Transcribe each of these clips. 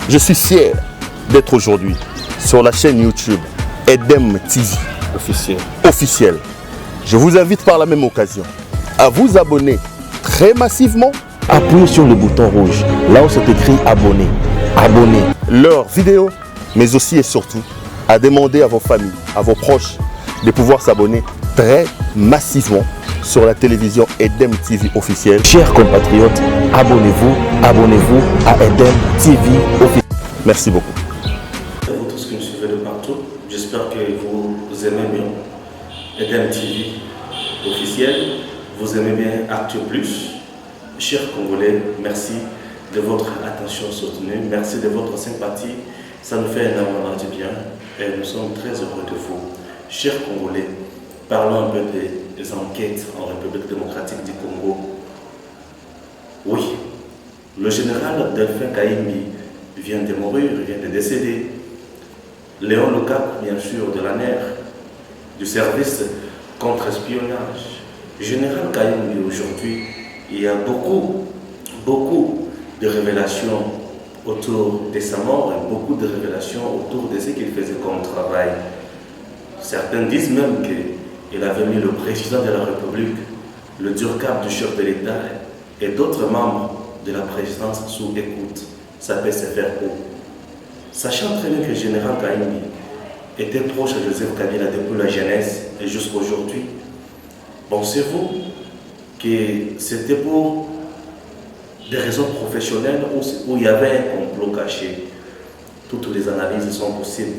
Je suis fier d'être aujourd'hui sur la chaîne YouTube Edem TV officiel. Je vous invite par la même occasion à vous abonner très massivement. Appuyez sur le bouton rouge, là où c'est écrit abonner. Abonnez leurs vidéos, mais aussi et surtout à demander à vos familles, à vos proches de pouvoir s'abonner très massivement sur la télévision Edem TV officielle. Chers compatriotes, abonnez-vous à Edem TV officiel. Merci beaucoup. Vous tous qui me suivez de partout, j'espère que vous aimez bien Edem TV officiel, vous aimez bien Actu Plus. Chers Congolais, merci de votre attention soutenue, merci de votre sympathie, ça nous fait énormément du bien et nous sommes très heureux de vous. Chers Congolais, parlons un peu des enquêtes en République démocratique du Congo. Oui, le général Delphin Kayimbi vient de mourir, vient de décéder. Léon Lecap, bien sûr, de l'ANER, du service contre-espionnage. Général Kayimbi, aujourd'hui, il y a beaucoup de révélations autour de sa mort et beaucoup de révélations autour de ce qu'il faisait comme travail. Certains disent même qu'il avait mis le président de la République, le Durkab du chef de l'État et d'autres membres de la présidence sous écoute. Ça peut se faire où? Sachant très bien que le général Kayimbi était proche de Joseph Kabila depuis la jeunesse et jusqu'à aujourd'hui, pensez-vous que c'était pour des raisons professionnelles où il y avait un complot caché? Toutes les analyses sont possibles.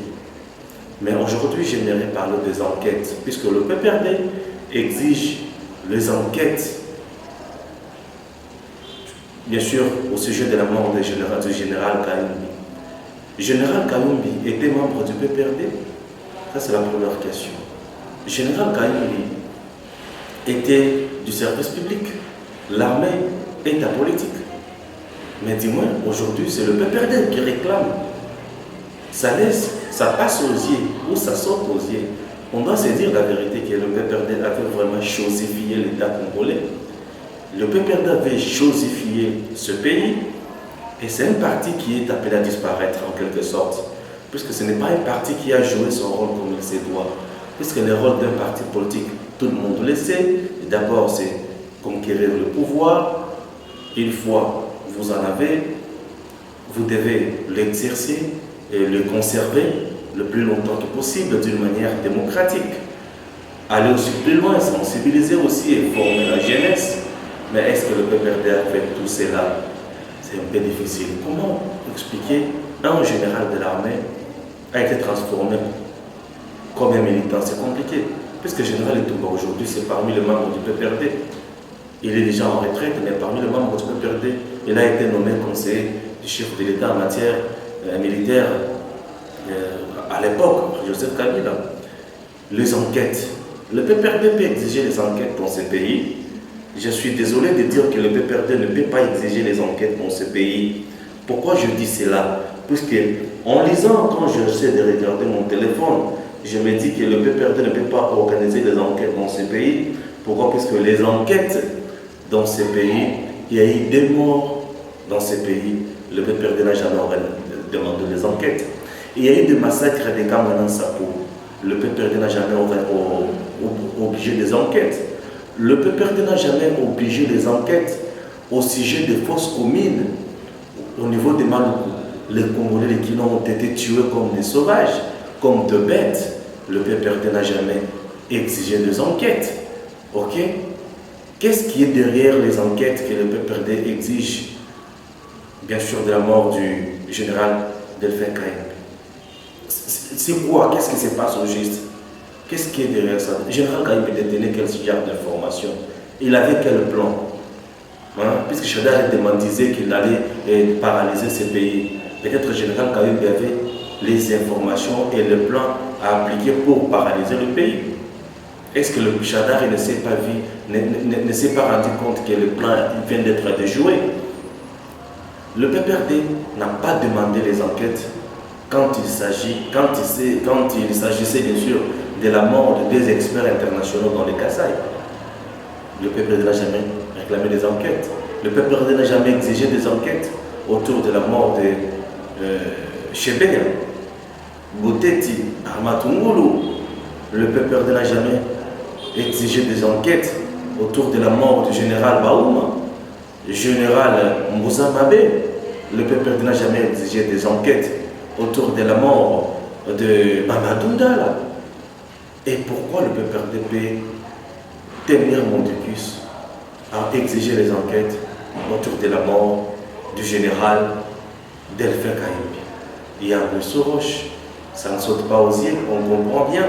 Mais aujourd'hui, j'aimerais parler des enquêtes, puisque le PPRD exige les enquêtes, bien sûr, au sujet de la mort du général Kayimbi. Le général Kayimbi était membre du PPRD? Ça, c'est la première question. Le général Kayimbi était du service public. L'armée est apolitique. Mais dis-moi, aujourd'hui, c'est le PPRD qui réclame. Ça passe aux yeux ou ça saute aux yeux. On doit se dire la vérité que le PPRD avait vraiment chosifié l'État congolais. Le PPRD avait chosifié ce pays et c'est un parti qui est appelé à disparaître en quelque sorte, puisque ce n'est pas un parti qui a joué son rôle comme il se doit. Puisque le rôle d'un parti politique, tout le monde le sait, d'abord c'est conquérir le pouvoir. Une fois vous en avez, vous devez l'exercer et le conserver le plus longtemps que possible d'une manière démocratique. Aller aussi plus loin, sensibiliser aussi et former la jeunesse. Mais est-ce que le PPRD a fait tout cela? C'est un peu difficile. Comment expliquer un général de l'armée a été transformé comme un militant? C'est compliqué. Puisque le général Etumba aujourd'hui, c'est parmi les membres du PPRD. Il est déjà en retraite, mais parmi les membres du PPRD, il a été nommé conseiller du chef de l'État en matière militaire à l'époque, Joseph Kabila. Les enquêtes. Le PPRD peut exiger les enquêtes dans ce pays. Je suis désolé de dire que le PPRD ne peut pas exiger les enquêtes dans ce pays. Pourquoi je dis cela? Puisque en lisant, quand j'essaie de regarder mon téléphone, je me dis que le PPRD ne peut pas organiser des enquêtes dans ce pays. Pourquoi? Puisque les enquêtes dans ce pays, il y a eu des morts dans ce pays. Le PPRD n'a jamais demandé des enquêtes. Il y a eu des massacres des Kamana Sapo. Le PPRD n'a jamais obligé des enquêtes. Le PPRD n'a jamais obligé des enquêtes au sujet des fosses communes au niveau des Maluku. Les Congolais, les Kino ont été tués comme des sauvages, comme des bêtes. Le PPRD n'a jamais exigé des enquêtes. Ok? Qu'est-ce qui est derrière les enquêtes que le PPRD exige? Bien sûr, de la mort du général Delphin Kayimbi. C'est quoi? Qu'est-ce qui se passe au juste? Qu'est-ce qui est derrière ça? Le général Kayimbi détenait quel genre d'informations? Il avait quel plan? Puisque Chadar disait qu'il allait paralyser ce pays. Peut-être le général Kayimbi avait les informations et le plan à appliquer pour paralyser le pays. Est-ce que le Chadar ne s'est pas rendu compte que le plan vient d'être déjoué? Le PPRD n'a pas demandé les enquêtes quand il s'agissait bien sûr de la mort de deux experts internationaux dans les Kasaï. Le PPRD n'a jamais réclamé des enquêtes. Le PPRD n'a jamais exigé des enquêtes autour de la mort Chebeya, Boteti, Armatungulu, le peuple n'a jamais exigé des enquêtes autour de la mort du général Baouma, le général Moussa Mabé. Le peuple n'a jamais exigé des enquêtes autour de la mort de Mamadou Ndala. Et pourquoi le peuple peut tenir Mondicus à exiger les enquêtes autour de la mort du général Delphin Kaïmbi? Il y a un Soroche, ça ne saute pas aux yeux, on comprend bien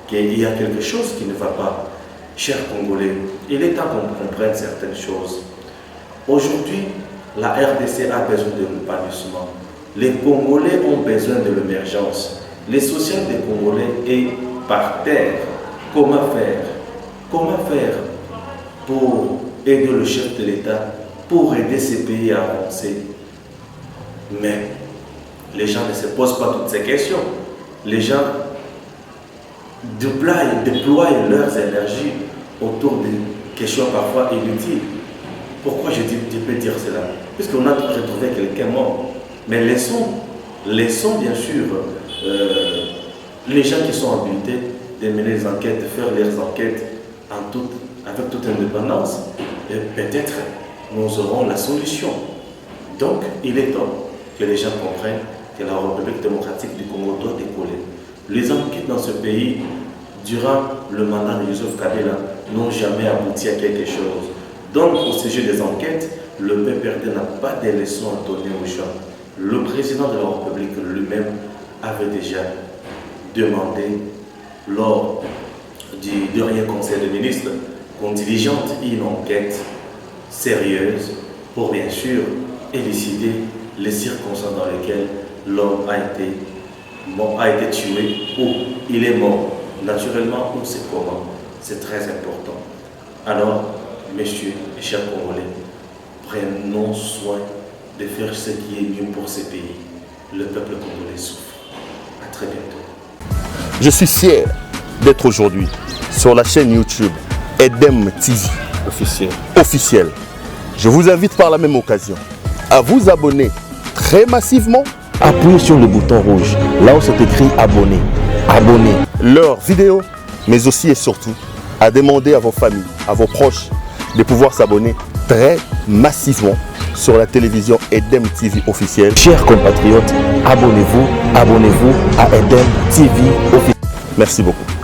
qu'il y a quelque chose qui ne va pas. Chers Congolais, il est temps qu'on comprenne certaines choses. Aujourd'hui, la RDC a besoin de l'épanouissement. Les Congolais ont besoin de l'émergence. Les social des Congolais est par terre. Comment faire? Comment faire pour aider le chef de l'État, pour aider ces pays à avancer? Mais les gens ne se posent pas toutes ces questions. Les gens déploient leurs énergies autour de questions parfois inutiles. Pourquoi je peux dire cela? Puisqu'on a retrouvé quelqu'un mort. Mais laissons bien sûr les gens qui sont habilités de mener les enquêtes, de faire leurs enquêtes avec toute indépendance. Et peut-être nous aurons la solution. Donc il est temps que les gens comprennent que la République démocratique du Congo doit décoller. Les enquêtes dans ce pays, durant le mandat de Joseph Kabila, n'ont jamais abouti à quelque chose. Donc, au sujet des enquêtes, le PPRD n'a pas de leçons à donner aux gens. Le président de la République lui-même avait déjà demandé, lors du dernier conseil des ministres, qu'on diligente une enquête sérieuse pour bien sûr élucider les circonstances dans lesquelles l'homme a été tué ou il est mort naturellement ou c'est comment. C'est très important. Alors, messieurs et chers Congolais, prenons soin de faire ce qui est mieux pour ces pays. Le peuple congolais souffre. À très bientôt. Je suis fier d'être aujourd'hui sur la chaîne YouTube Edem TV officiel. Je vous invite par la même occasion à vous abonner très massivement. Appuyez sur le bouton rouge, là où c'est écrit abonner. Abonnez. Leurs vidéos, mais aussi et surtout à demander à vos familles, à vos proches de pouvoir s'abonner très massivement sur la télévision Edem TV officielle. Chers compatriotes, abonnez-vous à Edem TV officiel. Merci beaucoup.